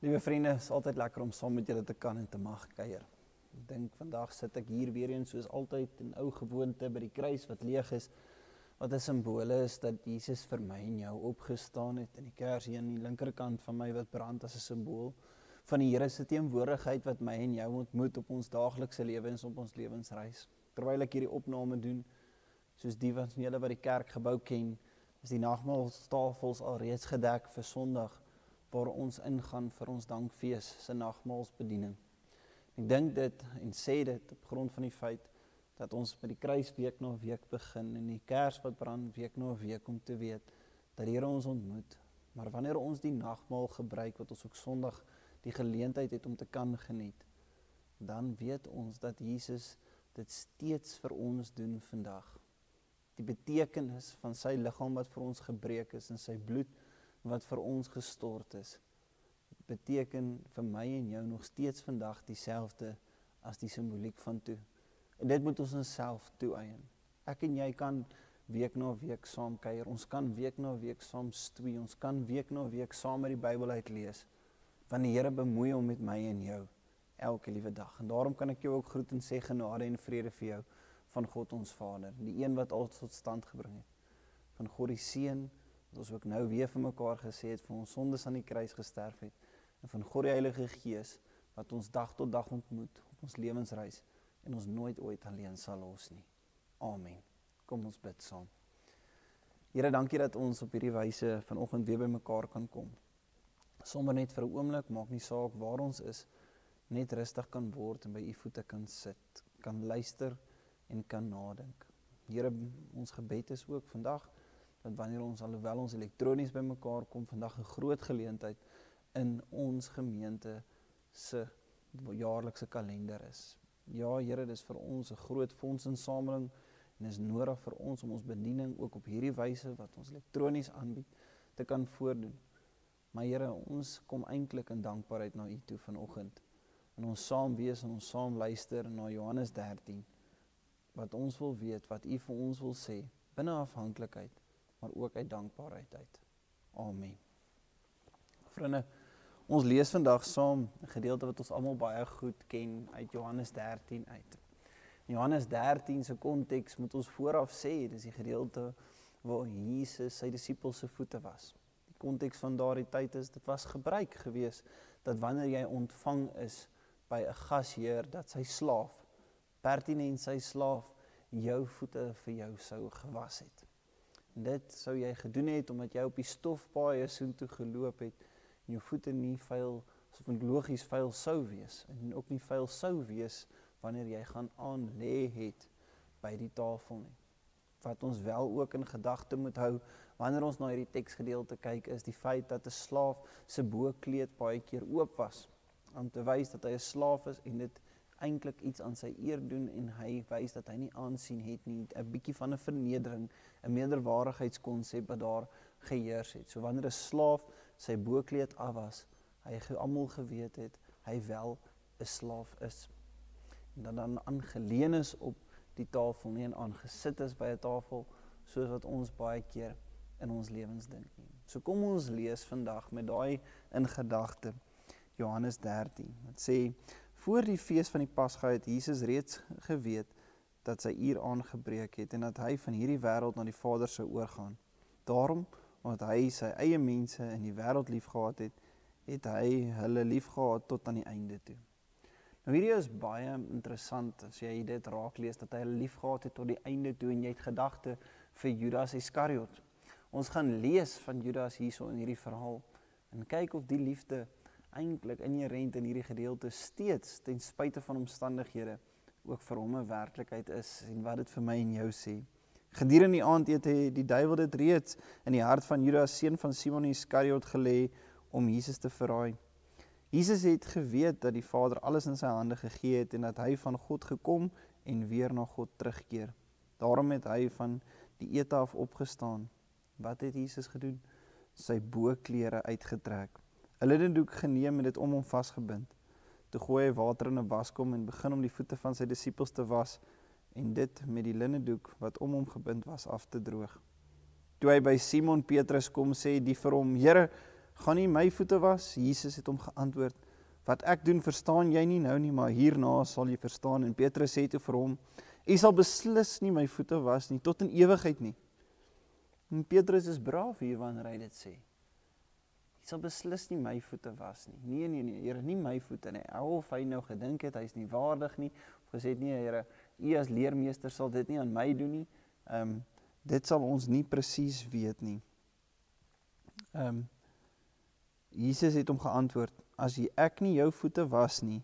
Liewe vriende, het is altyd lekker om saam met julle te kan en te mag kuier. Ek dink vandag sit ek hier weer eens soos altyd in ou gewoonte by die kruis wat leeg is, wat 'n simbool is dat Jesus vir my en jou opgestaan het, en die kers hier aan die linkerkant van my wat brand as 'n simbool van die Here se teenwoordigheid wat my en jou ontmoet op ons daaglikse lewens, op ons lewensreis. Terwyl ek hierdie opname doen, soos die van julle wat die kerkgebou ken, is die nagmaaltafels alreeds gedek vir Sondag, waar ons ingaan vir ons dankfees se nagmaalsbediening. Ek dink dit en sê dit op grond van die feit dat ons met die kruis week na week begin en die kers wat brand week na week om te weet dat die Here ons ontmoet. Maar wanneer ons die nagmaal gebruik wat ons ook Sondag die geleentheid het om te kan geniet, dan weet ons dat Jesus dit steeds vir ons doen vandag. Die betekenis van sy liggaam wat vir ons gebreek is en sy bloed wat vir ons gestort is, beteken vir my en jou nog steeds vandag dieselfde as die simboliek van toe. En dit moet ons onsself toeëien. Ek en jy kan week na week saam kuier, ons kan week na week saam stoei, ons kan week na week saam met die Bybel uitlees, want die Here bemoei hom met my en jou elke liewe dag. En daarom kan ek jou ook groet en sê genade en vrede vir jou van God ons Vader, die een wat alles tot stand gebring het, van God die Seun, wat ons ook nou weer vir mekaar gesê het, vir ons sondes aan die kruis gesterf het, en van God die Heilige Gees, wat ons dag tot dag ontmoet op ons lewensreis, en ons nooit ooit alleen sal los nie. Amen. Kom ons bid saam. Here, dankie dat ons op hierdie wyse vanoggend weer by mekaar kan kom. Sommer net vir 'n oomblik, maak nie saak waar ons is, net rustig kan word en by u voete kan sit, kan luister en kan nadink. Here, ons gebed is ook vandag, dat wanneer ons, alhoewel ons elektronies by mekaar kom, vandag 'n groot geleentheid in ons gemeente se jaarlikse kalender is. Ja, Here, dis vir ons 'n groot fondsinsameling en is nodig vir ons om ons bediening ook op hierdie wyse wat ons elektronies aanbied te kan voordoen. Maar Here, ons kom eintlik in dankbaarheid na u toe vanoggend. En ons saam wees en ons saam luister na Johannes 13, wat ons wil weet, wat u vir ons wil sê, binne afhanklikheid, maar ook uit dankbaarheid uit. Amen. Vriende, ons lees vandag saam 'n gedeelte wat ons almal baie goed ken uit Johannes 13 uit. In Johannes 13 se konteks moet ons vooraf sê, dis die gedeelte waar Jesus sy disippels se voete was. Die konteks van daardie tyd is, dit was gebruik gewees, dat wanneer jy ontvang is by 'n gasheer, dat sy slaaf, pertinent sy slaaf, jou voete vir jou sou gewas het. En dit sou jy gedoen het, omdat jy op die stofpaaie soontoe geloop het, en jou voete nie vuil, of logies vuil sou wees, en ook nie vuil sou wees, wanneer jy gaan aan lê het by die tafel nie. Wat ons wel ook in gedagte moet hou, wanneer ons na hierdie teksgedeelte kyk, is die feit dat 'n slaaf se bokleed baie keer oop was, om te wys dat hy 'n slaaf is, en dit eintlik iets aan sy eer doen, en hy wys dat hy nie aansien het nie, 'n bietjie van 'n vernedering, 'n meerderwaardigheidskonsep wat daar geheers het. So wanneer 'n slaaf sy bokleed af was, hy almal geweet het, hy wel 'n slaaf is. En dat dan aangeleen is op die tafel, nie en aangesit is by 'n tafel, soos wat ons baie keer in ons lewens dink nie. So kom ons lees vandag met daai in gedagte, Johannes 13, wat sê, voor die fees van die Pasga het Jesus reeds geweet dat sy uur aangebreek het en dat hy van hierdie wêreld na die Vader sou oorgaan. Daarom, omdat hy sy eie mense in die wêreld liefgehad het, het hy hulle liefgehad tot aan die einde toe. Nou hierdie is baie interessant as jy dit raak lees, dat hy hulle liefgehad het tot die einde toe, en jy het gedagte vir Judas Iskariot. Ons gaan lees van Judas hierso in hierdie verhaal, en kyk of die liefde eintlik inherent in hierdie gedeelte steeds, ten spyte van omstandighede, ook vir hom 'n werklikheid is, en wat dit vir my en jou sê. Gedurende die aand het die duiwel dit reeds in die hart van Judas, seun van Simon Iskariot, gelê om Jesus te verraai. Jesus het geweet dat die Vader alles in sy hande gegee het, en dat hy van God gekom en weer na God terugkeer. Daarom het hy van die ete af opgestaan. Wat het Jesus gedoen? Sy boklere uitgetrek, 'n linnedoek geneem en dit om hom vasgebind. Toe gooi hy water in 'n waskom en begin om die voete van sy disippels te was, en dit met die linnedoek wat om hom gebind was af te droog. Toe hy by Simon Petrus kom, sê die vir hom, Here, gaan nie my voete was? Jesus het hom geantwoord, wat ek doen verstaan jy nie nou nie, maar hierna sal jy verstaan. En Petrus sê toe vir hom, jy sal beslis nie my voete was nie, tot in ewigheid nie. En Petrus is braaf hier wanneer hy dit sê. Jy sal beslis nie my voete was nie. Nee, Here, nie my voete nie. Of hy nou gedink het, hy is nie waardig nie, of gesê het, nee Here, u as leermeester sal dit nie aan my doen nie. Dit sal ons nie presies weet nie. Jesus het hom geantwoord, as ek nie jou voete was nie,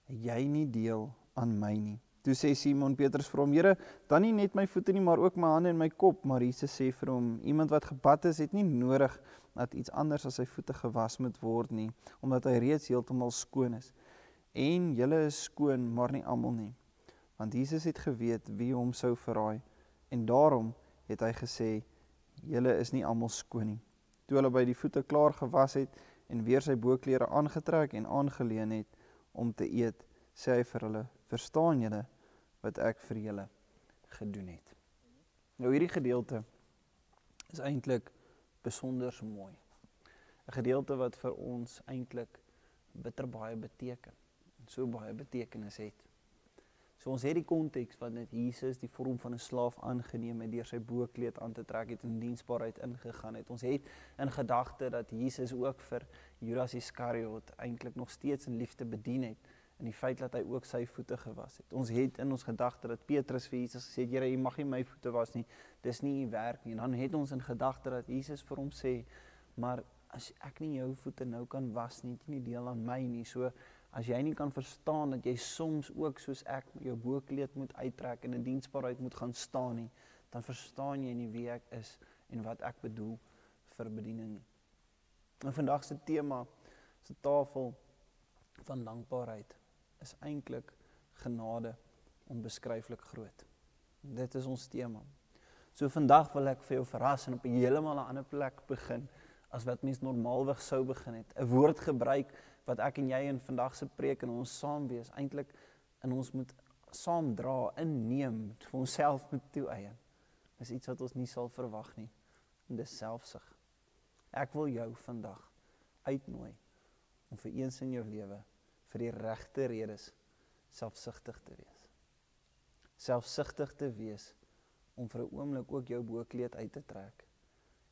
het jy nie deel aan my nie. Toe sê Simon Petrus vir hom, Here, dan nie net my voete nie, maar ook my hande en my kop. Maar Jesus sê vir hom, iemand wat gebad is, het nie nodig dat iets anders as sy voete gewas moet word nie, omdat hy reeds heeltemal skoon is. En julle is skoon, maar nie almal nie. Want Jesus het geweet wie hom sou verraai, en daarom het hy gesê, julle is nie almal skoon nie. Toe hulle by die voete klaar gewas het, en weer sy boklere aangetrek en aangeleen het om te eet, sê hy vir hulle, verstaan julle wat ek vir julle gedoen het. Nou hierdie gedeelte is eintlik besonder mooi. 'n Gedeelte wat vir ons eintlik bitter baie beteken, so baie betekenis het. So ons het die konteks wat net Jesus die vorm van 'n slaaf aangeneem het, deur sy bookleed aan te trek het en diensbaarheid ingegaan het. Ons het in gedagte dat Jesus ook vir Judas Iskariot eintlik nog steeds in liefde bedien het, en die feit dat hy ook sy voete gewas het. Ons het in ons gedagte dat Petrus vir Jesus gesê het, Here, jy mag nie my voete was nie, dis nie u werk nie. En dan het ons in gedagte dat Jesus vir hom sê, maar as ek nie jou voete nou kan was nie, het jy nie deel aan my nie. So, as jy nie kan verstaan dat jy soms ook soos ek jou bookleed moet uittrek en in diensbaarheid moet gaan staan nie, dan verstaan jy nie wie ek is en wat ek bedoel vir bediening nie. En vandag se tema, se tafel van dankbaarheid, is eintlik genade onbeskryflik groot. Dit is ons tema. So vandag wil ek vir jou verras en op 'n heeltemal 'n ander plek begin as wat mens normaalweg sou begin het. 'n Woord gebruik wat ek en jy in vandag se preek en ons saam wees, eintlik in ons moet saamdra, inneem, vir onsself moet toeëien. Dis iets wat ons nie sal verwag nie. En dis selfsug. Ek wil jou vandag uitnooi om vir eens in jou lewe vir die regte redes selfsugtig te wees. Selfsugtig te wees om vir 'n oomblik ook jou bookleed uit te trek.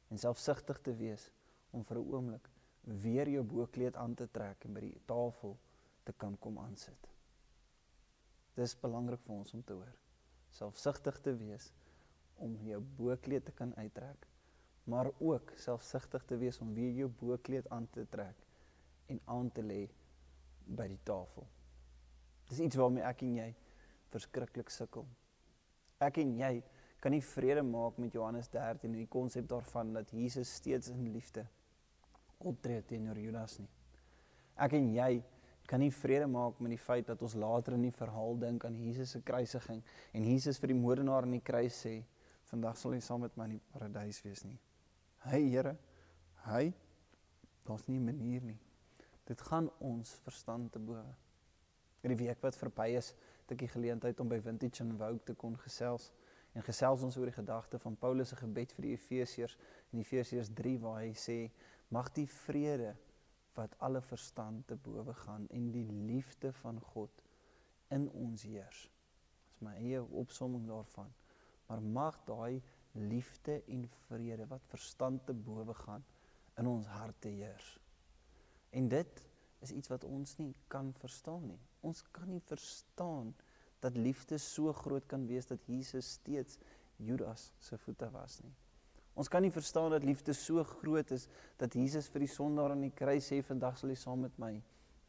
En selfsugtig te wees om vir 'n oomblik weer jou bookleed aan te trek en by die tafel te kan kom aansit. Dis belangrik vir ons om te hoor. Selfsugtig te wees om jou bookleed te kan uittrek, maar ook selfsugtig te wees om weer jou bookleed aan te trek en aan te lê by die tafel. Dis iets waarmee ek en jy verskriklik sukkel. Ek en jy kan nie vrede maak met Johannes 13 en die konsep daarvan dat Jesus steeds in liefde optree teenoor Judas nie. Ek en jy kan nie vrede maak met die feit dat ons later in die verhaal dink aan Jesus se kruisiging en Jesus vir die moordenaar aan die kruis sê, vandag sal jy saam met my in die paradys wees nie. Here, daar's nie 'n manier nie. Dit gaan ons verstand te bowe. In die week wat verby is, het ek die geleentheid om by Vintage en Vogue te kon gesels. En gesels ons oor die gedagte van Paulus se gebed vir die Efesiërs in Efesiërs 3 waar hy sê, mag die vrede wat alle verstand te bowe gaan en die liefde van God in ons heers. Dis my eie opsomming daarvan. Maar mag daai liefde en vrede wat verstand te bowe gaan in ons harte heers. En dit is iets wat ons nie kan verstaan nie. Ons kan nie verstaan dat liefde so groot kan wees dat Jesus steeds Judas se voete was nie. Ons kan nie verstaan dat liefde so groot is dat Jesus vir die sondaar aan die kruis sê, vandag sal jy saam met my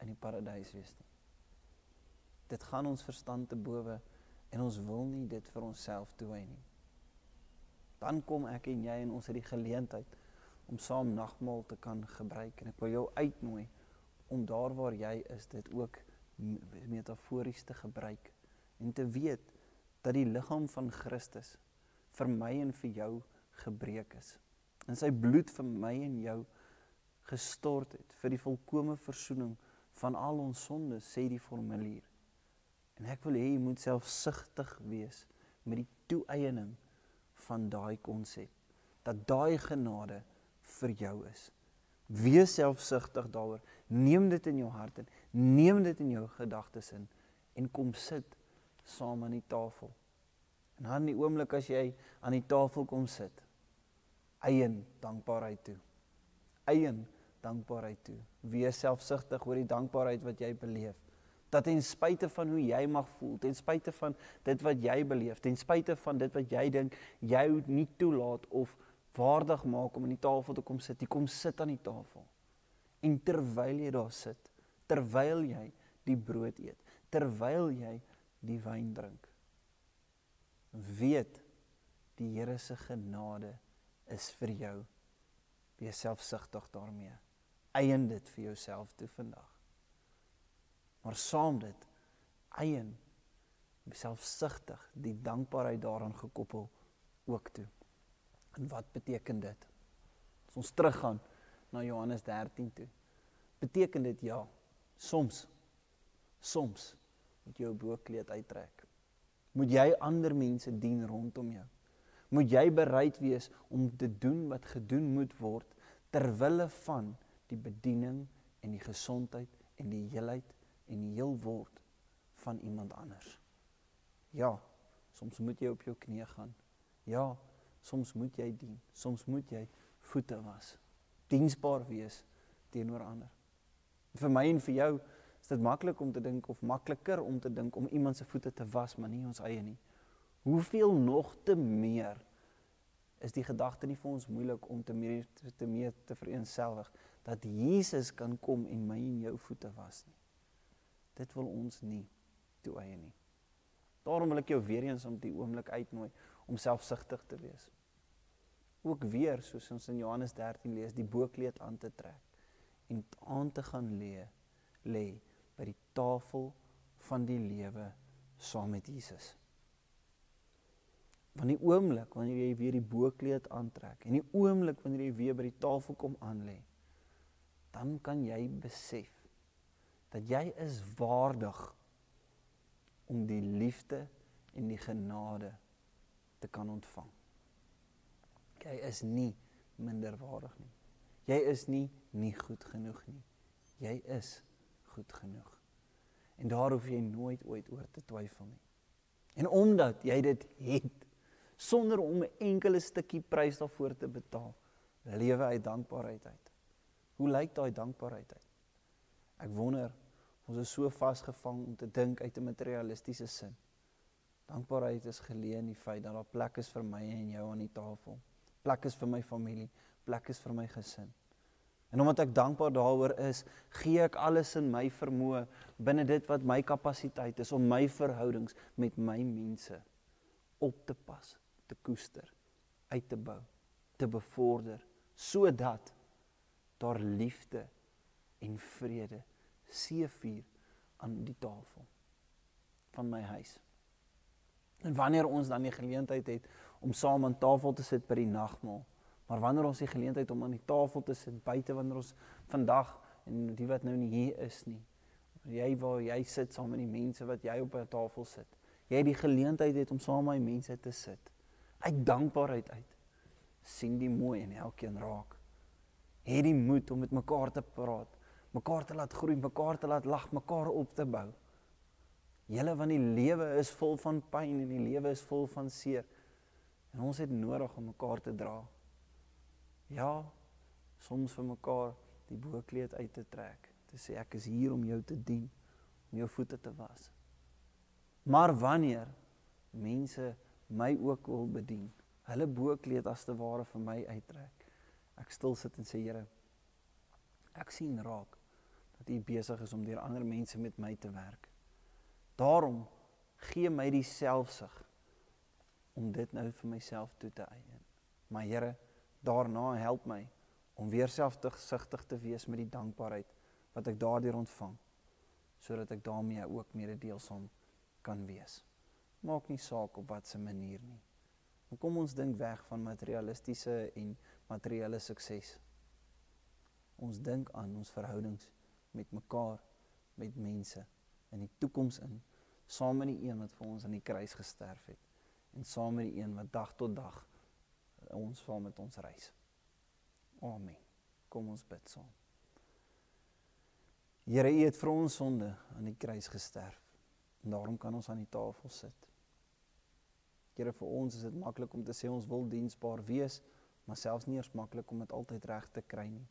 in die paradys wees nie. Dit gaan ons verstand te bowe en ons wil nie dit vir onsself toewy nie. Dan kom ek en jy en ons het die geleentheid om saam nagmaal te kan gebruik en ek wil jou uitnooi om daar waar jy is dit ook metafories te gebruik en te weet dat die liggaam van Christus vir my en vir jou gebreek is. En sy bloed vir my en jou gestort het vir die volkomme versoening van al ons sondes, sê die formulier. En ek wil hê jy moet selfsugtig wees met die toeëiening van daai konsep, dat daai genade vir jou is. Wees selfsugtig daaroor. Neem dit in jou hart in. Neem dit in jou gedagtes in. En kom sit saam aan die tafel. En dan in die oomblik as jy aan die tafel kom sit, eien dankbaarheid toe. Eien dankbaarheid toe. Wees selfsugtig oor die dankbaarheid wat jy beleef. Dat ten spyte van hoe jy mag voel, ten spyte van dit wat jy beleef, ten spyte van dit wat jy dink, jy nie toelaat of waardig maak om aan die tafel te kom sit, jy kom sit aan die tafel. En terwyl jy daar sit, terwyl jy die brood eet, terwyl jy die wyn drink, weet die Here se genade is vir jou. Wees selfsugtig daarmee. Eien dit vir jouself toe vandag. Maar saam dit, eien, selfsugtig, die dankbaarheid daaraan gekoppel ook toe. En wat beteken dit? As ons teruggaan na Johannes 13 toe, beteken dit ja, soms moet jy jou bokkleed uittrek. Moet jy ander mense dien rondom jou. Moet jy bereid wees om te doen wat gedoen moet word, terwille van die bediening en die gesondheid en die heelheid en die heel word van iemand anders. Ja, soms moet jy op jou knieë gaan. Ja, soms moet jy dien. Soms moet jy voete was. Diensbaar wees teenoor ander. Vir my en vir jou is dit maklik om te dink, of makliker om te dink, om iemand se voete te was, maar nie ons eie nie. Hoeveel nog te meer is die gedagte nie vir ons moeilik om te vereenselwig, dat Jesus kan kom en my en jou voete was nie. Dit wil ons nie toe eie nie. Daarom wil ek jou weer eens om die oomblik uitnooi, om selfsugtig te wees. Ook weer, soos ons in Johannes 13 lees, die bokkleed aan te trek, en aan te gaan lê by die tafel van die lewe saam met Jesus. Want die oomblik wanneer jy weer die bokkleed aantrek, en die oomblik wanneer jy weer by die tafel kom aanlê, dan kan jy besef dat jy is waardig om die liefde en die genade te kan ontvang. Jy is nie minderwaardig nie. Jy is nie goed genoeg nie. Jy is goed genoeg. En daar hoef jy nooit ooit oor te twyfel nie. En omdat jy dit het, sonder om 'n enkele stukkie prys daarvoor te betaal, lewe uit dankbaarheid uit. Hoe lyk daai dankbaarheid uit? Ek wonder, ons is so vasgevang om te dink uit 'n materialistiese sin. Dankbaarheid is geleë in die feit dat daar plek is vir my en jou aan die tafel. Plek is vir my familie, plek is vir my gesin. En omdat ek dankbaar daaroor is, gee ek alles in my vermoë, binne dit wat my kapasiteit is, om my verhoudings met my mense op te pas, te koester, uit te bou, te bevorder, sodat daar liefde en vrede seëvier aan die tafel van my huis. En wanneer ons dan die geleentheid het om saam aan tafel te sit by die nagmaal, maar wanneer ons die geleentheid om aan die tafel te sit buite, wanneer ons vandag, en die wat nou nie hier is nie, waar jy sit saam met die mense wat jy op 'n tafel sit, jy die geleentheid het om saam met die mense te sit, uit dankbaarheid uit, sien die mooi in elkeen raak, het die moed om met mekaar te praat, mekaar te laat groei, mekaar te laat lag, mekaar op te bou. Julle, want die lewe is vol van pyn en die lewe is vol van seer. En ons het nodig om mekaar te dra. Ja, soms vir mekaar die bokkleed uit te trek, te sê ek is hier om jou te dien, om jou voete te was. Maar wanneer mense my ook wil bedien, hulle bokkleed as te ware vir my uittrek, ek stil sit en sê, Here, ek sien raak dat U besig is om deur ander mense met my te werk. Daarom gee my die selfsug om dit nou vir myself toe te eien. Maar Here, daarna help my om weer selfsugtig te wees met die dankbaarheid wat ek daardeur ontvang, sodat ek daarmee ook mededeelsaam kan wees. Maak nie saak op watter manier nie. Maar kom ons dink weg van materialistiese en materiële sukses. Ons dink aan ons verhoudings met mekaar, met mense, in die toekoms in, saam met die een wat vir ons aan die kruis gesterf het, en saam met die een wat dag tot dag ons saam met ons reis. Amen. Kom ons bid saam. Here, U het vir ons sonde aan die kruis gesterf. En daarom kan ons aan die tafel sit. Here, vir ons is dit maklik om te sê ons wil diensbaar wees, maar selfs nie eers maklik om dit altyd reg te kry nie.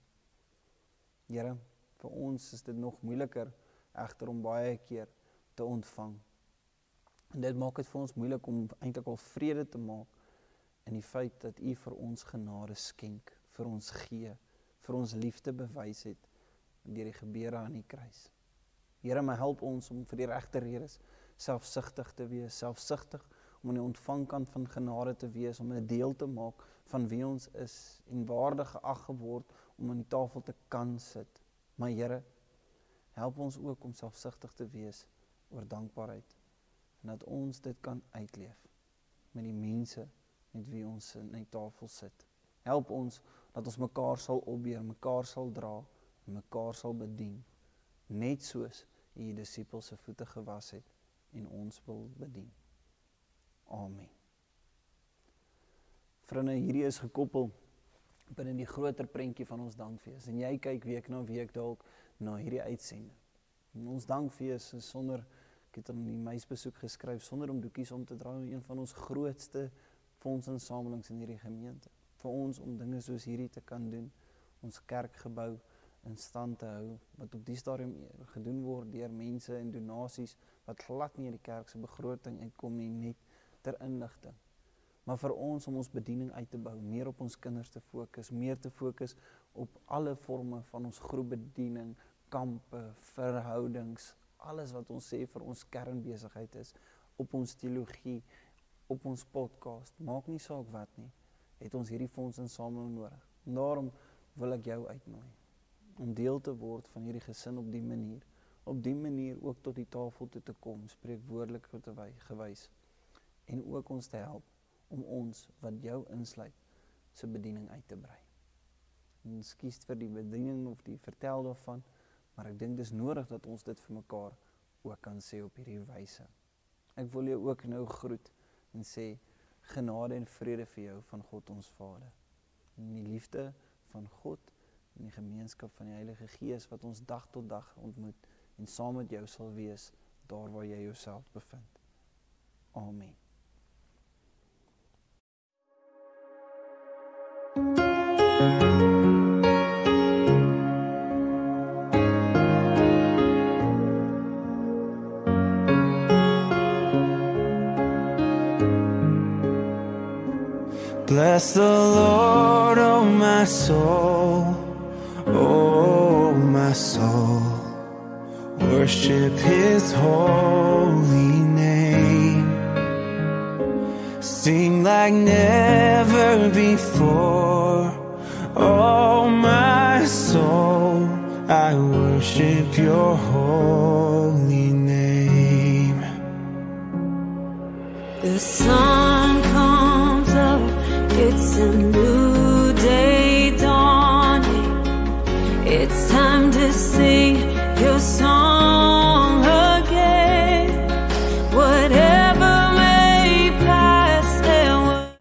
Here, vir ons is dit nog moeiliker egter om baie keer te ontvang. En dit maak dit vir ons moeilik om eintlik al vrede te maak in die feit dat U vir ons genade skenk, vir ons gee, vir ons liefde bewys het deur die gebeure aan die kruis. Here, my help ons om vir die regte redes selfsugtig te wees, selfsugtig om aan die ontvangkant van genade te wees, om 'n deel te maak van wie ons is en waardig geag geword om aan die tafel te kan sit. Maar Here, help ons ook om selfsugtig te wees oor dankbaarheid en dat ons dit kan uitleef met die mense met wie ons aan die tafel sit. Help ons dat ons mekaar sal opbeer, mekaar sal dra en mekaar sal bedien, net soos U disippels se voete gewas het en ons wil bedien. Amen. Vriende, hierdie is gekoppel binne die groter prentjie van ons dankfees. En jy kyk week na week dalk na hierdie uitsending. En ons dankfees is sonder, ek het in die meisbesoek geskryf, sonder om doekies om te dra, een van ons grootste fondsinsamelings in hierdie gemeente. Vir ons om dinge soos hierdie te kan doen, ons kerkgebou in stand te hou, wat op die stadium gedoen word deur mense en donasies, wat glad nie in die kerk se begroting uitkom nie, net ter inligting. Maar vir ons om ons bediening uit te bou, meer op ons kinders te fokus, meer te fokus op alle forme van ons groepbediening, kampe, verhoudings, alles wat ons sê vir ons kernbesigheid is, op ons teologie, op ons podcast, maak nie saak wat nie, het ons hierdie fondsinsameling nodig. En daarom wil ek jou uitnooi, om deel te word van hierdie gesin op die manier ook tot die tafel toe te kom, spreekwoordelik gewys, en ook ons te help, om ons, wat jou insluit, se bediening uit te brei. En skies vir die bediening of die vertel daarvan, maar ek dink dis nodig dat ons dit vir mekaar ook kan sê op hierdie wyse. Ek wil jou ook nou groet en sê, genade en vrede vir jou van God ons Vader. En die liefde van God en die gemeenskap van die Heilige Gees wat ons dag tot dag ontmoet en saam met jou sal wees, daar waar jy jouself bevind. Amen. Bless the Lord, oh my soul, oh my soul. Worship His holy name. Sing like never before, oh my soul. I worship Your holy name. The sun comes up, it's a new day dawning. It's time to sing